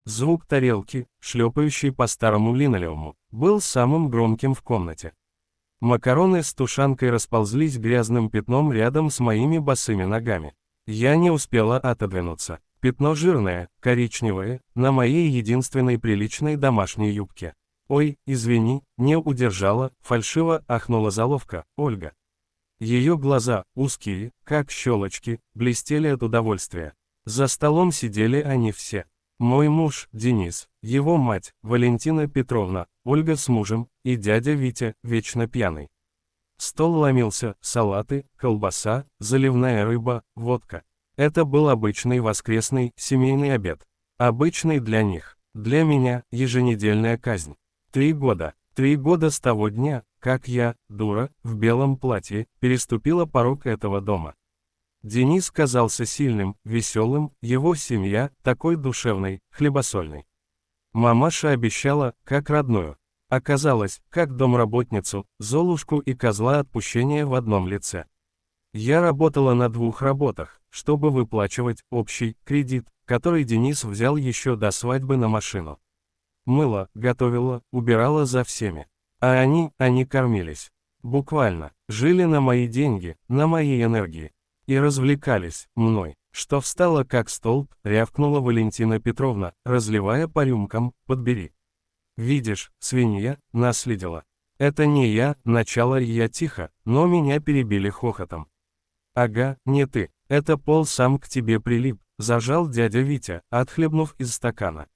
Звук тарелки, шлепающей по старому линолеуму, был самым громким в комнате. Макароны с тушанкой расползлись грязным пятном рядом с моими босыми ногами. Я не успела отодвинуться. Пятно жирное, коричневое, на моей единственной приличной домашней юбке. «Ой, извини, не удержала», — фальшиво ахнула заловка, Ольга. Ее глаза, узкие, как щелочки, блестели от удовольствия. За столом сидели они все. Мой муж, Денис, его мать, Валентина Петровна, Ольга с мужем, и дядя Витя, вечно пьяный. Стол ломился, салаты, колбаса, заливная рыба, водка. Это был обычный воскресный, семейный обед. Обычный для них. Для меня, еженедельная казнь. 3 года. 3 года с того дня, как я, дура, в белом платье, переступила порог этого дома. Денис казался сильным, веселым, его семья, такой душевной, хлебосольной. Мамаша обещала, как родную. Оказалось, как домработницу, Золушку и козла отпущения в одном лице. Я работала на 2 работах, чтобы выплачивать общий кредит, который Денис взял еще до свадьбы на машину. Мыла, готовила, убирала за всеми. А они кормились. Буквально, жили на мои деньги, на моей энергии. И развлекались мной, что встала как столб, рявкнула Валентина Петровна, разливая по рюмкам, подбери. Видишь, свинья, наследила. Это не я, начала я тихо, но меня перебили хохотом. Ага, не ты, это пол сам к тебе прилип, зажал дядя Витя, отхлебнув из стакана.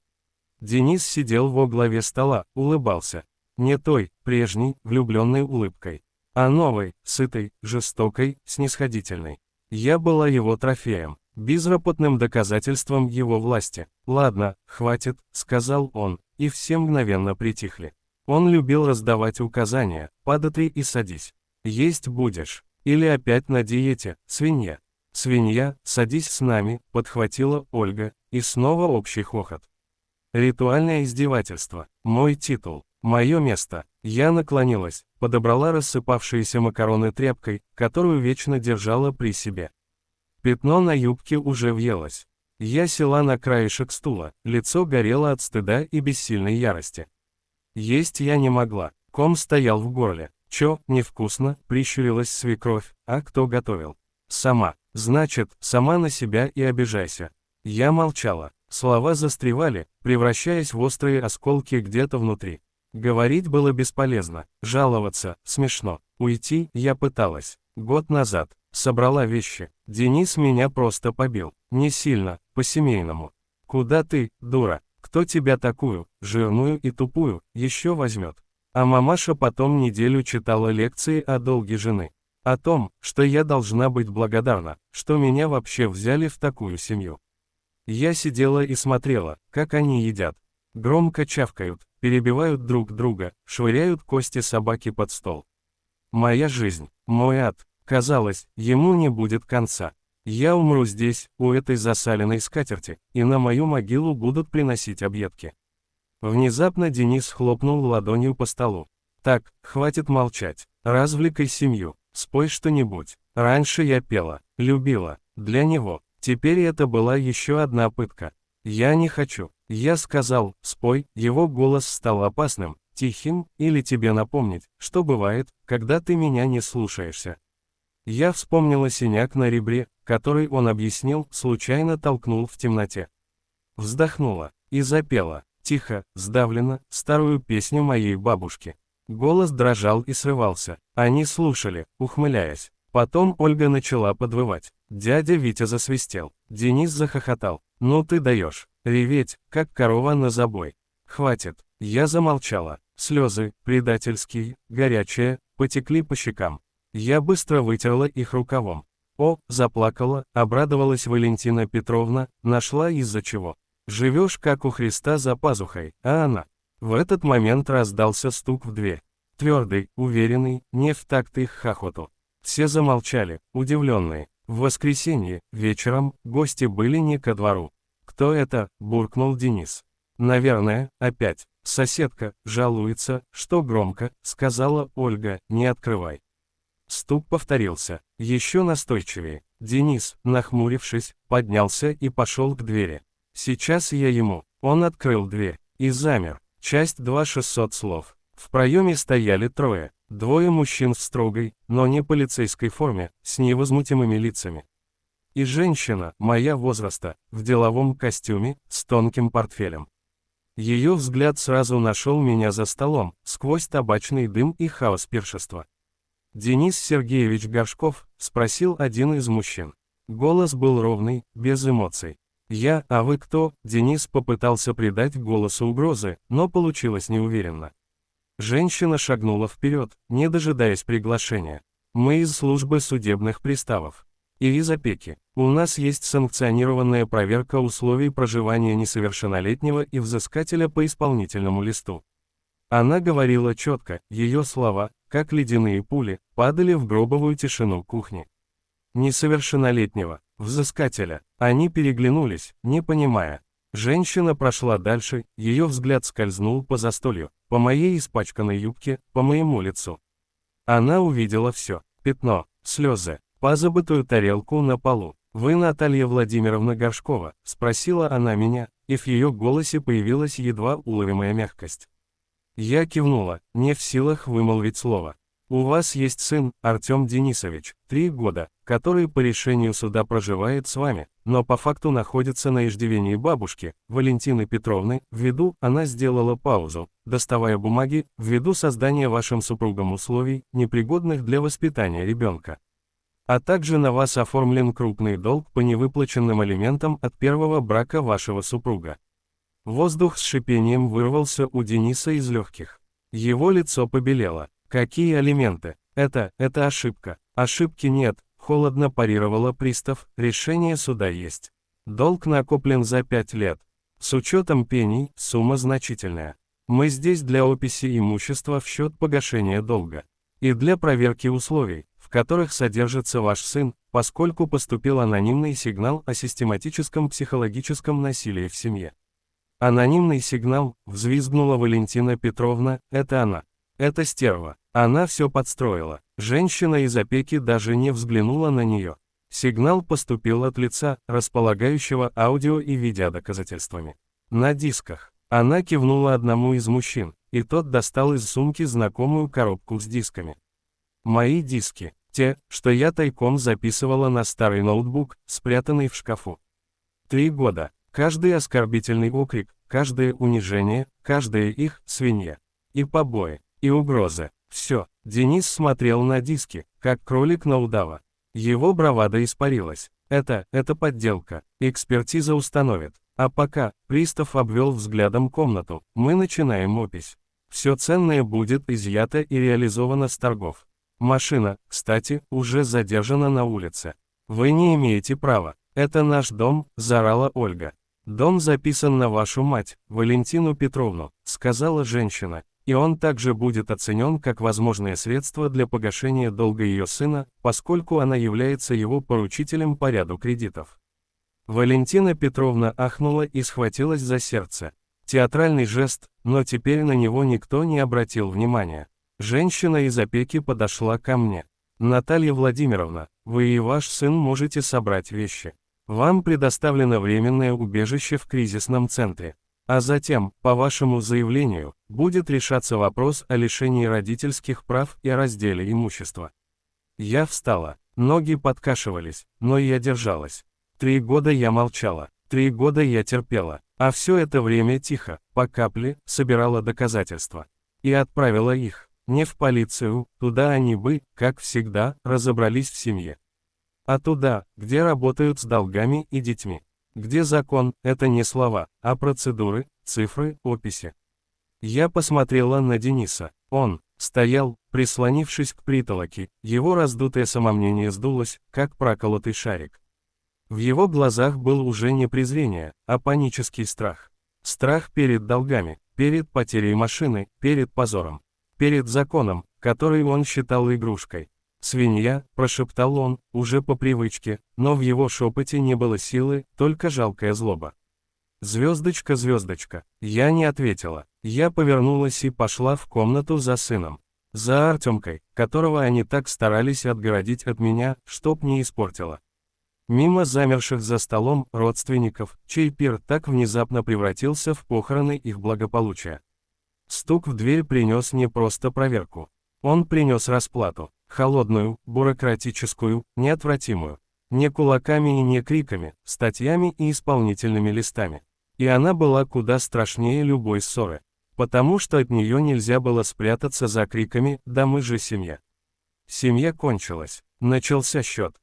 Денис сидел во главе стола, улыбался. Не той, прежней, влюбленной улыбкой, а новой, сытой, жестокой, снисходительной. Я была его трофеем, безропотным доказательством его власти. «Ладно, хватит», — сказал он, и все мгновенно притихли. Он любил раздавать указания: «Подотри и садись. Есть будешь. Или опять на диете, свинья». «Свинья, садись с нами», — подхватила Ольга, и снова общий хохот. Ритуальное издевательство, мой титул, мое место. Я наклонилась, подобрала рассыпавшиеся макароны тряпкой, которую вечно держала при себе. Пятно на юбке уже въелось. Я села на краешек стула, лицо горело от стыда и бессильной ярости. Есть я не могла, ком стоял в горле. «Чё, невкусно?» — прищурилась свекровь. «А кто готовил?» «Сама. Значит, сама на себя и обижайся». Я молчала. Слова застревали, превращаясь в острые осколки где-то внутри. Говорить было бесполезно, жаловаться смешно. Уйти я пыталась. Год назад. Собрала вещи. Денис меня просто побил. Не сильно, по-семейному. «Куда ты, дура? Кто тебя такую, жирную и тупую, еще возьмет?» А мамаша потом неделю читала лекции о долге жены. О том, что я должна быть благодарна, что меня вообще взяли в такую семью. Я сидела и смотрела, как они едят. Громко чавкают, перебивают друг друга, швыряют кости собаки под стол. Моя жизнь, мой ад, казалось, ему не будет конца. Я умру здесь, у этой засаленной скатерти, и на мою могилу будут приносить объедки. Внезапно Денис хлопнул ладонью по столу. «Так, хватит молчать, развлекай семью, спой что-нибудь. Раньше я пела, любила, для него, теперь это была еще одна пытка. Я не хочу». Я сказал: «Спой», его голос стал опасным, тихим, или тебе напомнить, что бывает, когда ты меня не слушаешься. Я вспомнила синяк на ребре, который он объяснил, случайно толкнул в темноте. Вздохнула и запела, тихо, сдавленно, старую песню моей бабушки. Голос дрожал и срывался, они слушали, ухмыляясь. Потом Ольга начала подвывать. Дядя Витя засвистел, Денис захохотал. «Ну ты даешь, реветь, как корова на забой. Хватит». Я замолчала, слезы, предательские, горячие, потекли по щекам. Я быстро вытерла их рукавом. «О», заплакала, обрадовалась Валентина Петровна, нашла из-за чего. «Живешь как у Христа за пазухой, а она». В этот момент раздался стук в дверь. Твердый, уверенный, не в такт их хохоту. Все замолчали, удивленные. В воскресенье, вечером, гости были не ко двору. «Кто это?» – буркнул Денис. «Наверное, опять. Соседка, жалуется, что громко», – сказала Ольга, – «не открывай». Стук повторился, еще настойчивее. Денис, нахмурившись, поднялся и пошел к двери. «Сейчас я ему». Он открыл дверь и замер. Часть 2, 600 слов. В проеме стояли трое. Двое мужчин в строгой, но не полицейской форме, с невозмутимыми лицами. И женщина, моя возраста, в деловом костюме, с тонким портфелем. Ее взгляд сразу нашел меня за столом, сквозь табачный дым и хаос пиршества. «Денис Сергеевич Горшков?» – спросил один из мужчин. Голос был ровный, без эмоций. А вы кто?» Денис попытался придать голосу угрозы, но получилось неуверенно. Женщина шагнула вперед, не дожидаясь приглашения. «Мы из службы судебных приставов. И из опеки. У нас есть санкционированная проверка условий проживания несовершеннолетнего и взыскателя по исполнительному листу». Она говорила четко, ее слова, как ледяные пули, падали в гробовую тишину кухни. Несовершеннолетнего, взыскателя. Они переглянулись, не понимая. Женщина прошла дальше, ее взгляд скользнул по застолью, по моей испачканной юбке, по моему лицу. Она увидела все: пятно, слезы, позабытую тарелку на полу. «Вы Наталья Владимировна Горшкова?» – спросила она меня, и в ее голосе появилась едва уловимая мягкость. Я кивнула, не в силах вымолвить слово. «У вас есть сын, Артем Денисович, 3 года, который по решению суда проживает с вами, но по факту находится на иждивении бабушки, Валентины Петровны, ввиду, она сделала паузу, доставая бумаги, ввиду создания вашим супругом условий, непригодных для воспитания ребенка. А также на вас оформлен крупный долг по невыплаченным алиментам от первого брака вашего супруга». Воздух с шипением вырвался у Дениса из легких. Его лицо побелело. «Какие алименты? Это ошибка». «Ошибки нет», — холодно парировала пристав, «решение суда есть. Долг накоплен за 5 лет. С учетом пений, сумма значительная. Мы здесь для описи имущества в счет погашения долга. И для проверки условий, в которых содержится ваш сын, поскольку поступил анонимный сигнал о систематическом психологическом насилии в семье». «Анонимный сигнал», — взвизгнула Валентина Петровна, «это она. Это стерва. Она все подстроила». Женщина из опеки даже не взглянула на нее. Сигнал поступил от лица, располагающего аудио и видеодоказательствами. На дисках. Она кивнула одному из мужчин, и тот достал из сумки знакомую коробку с дисками. «Мои диски. Те, что я тайком записывала на старый ноутбук, спрятанный в шкафу. 3 года. Каждый оскорбительный окрик, каждое унижение, каждая их свинья. И побои, и угрозы. Все». Денис смотрел на диски, как кролик на удава. Его бравада испарилась. Это подделка. Экспертиза установит. А пока, пристав обвел взглядом комнату, мы начинаем опись. Все ценное будет изъято и реализовано с торгов. Машина, кстати, уже задержана на улице. Вы не имеете права. Это наш дом, заорала Ольга. Дом записан на вашу мать, Валентину Петровну, сказала женщина. И он также будет оценен как возможное средство для погашения долга ее сына, поскольку она является его поручителем по ряду кредитов. Валентина Петровна ахнула и схватилась за сердце. Театральный жест, но теперь на него никто не обратил внимания. Женщина из опеки подошла ко мне. «Наталья Владимировна, вы и ваш сын можете собрать вещи. Вам предоставлено временное убежище в кризисном центре. А затем, по вашему заявлению, будет решаться вопрос о лишении родительских прав и о разделе имущества». Я встала, ноги подкашивались, но я держалась. 3 года я молчала, 3 года я терпела, а все это время тихо, по капле, собирала доказательства. И отправила их, не в полицию, туда они бы, как всегда, разобрались в семье. А туда, где работают с долгами и детьми. Где закон – это не слова, а процедуры, цифры, описи. Я посмотрела на Дениса. Он стоял, прислонившись к притолоке, его раздутое самомнение сдулось, как проколотый шарик. В его глазах был уже не презрение, а панический страх. Страх перед долгами, перед потерей машины, перед позором, перед законом, который он считал игрушкой. «Свинья», – прошептал он, уже по привычке, но в его шепоте не было силы, только жалкая злоба. «Звездочка, звездочка». Я не ответила. Я повернулась и пошла в комнату за сыном. За Артемкой, которого они так старались отгородить от меня, чтоб не испортила. Мимо замерших за столом родственников, чей пир так внезапно превратился в похороны их благополучия. Стук в дверь принес не просто проверку. Он принес расплату. Холодную, бюрократическую, неотвратимую. Не кулаками и не криками, статьями и исполнительными листами. И она была куда страшнее любой ссоры. Потому что от нее нельзя было спрятаться за криками «да мы же семья». Семья кончилась. Начался счет.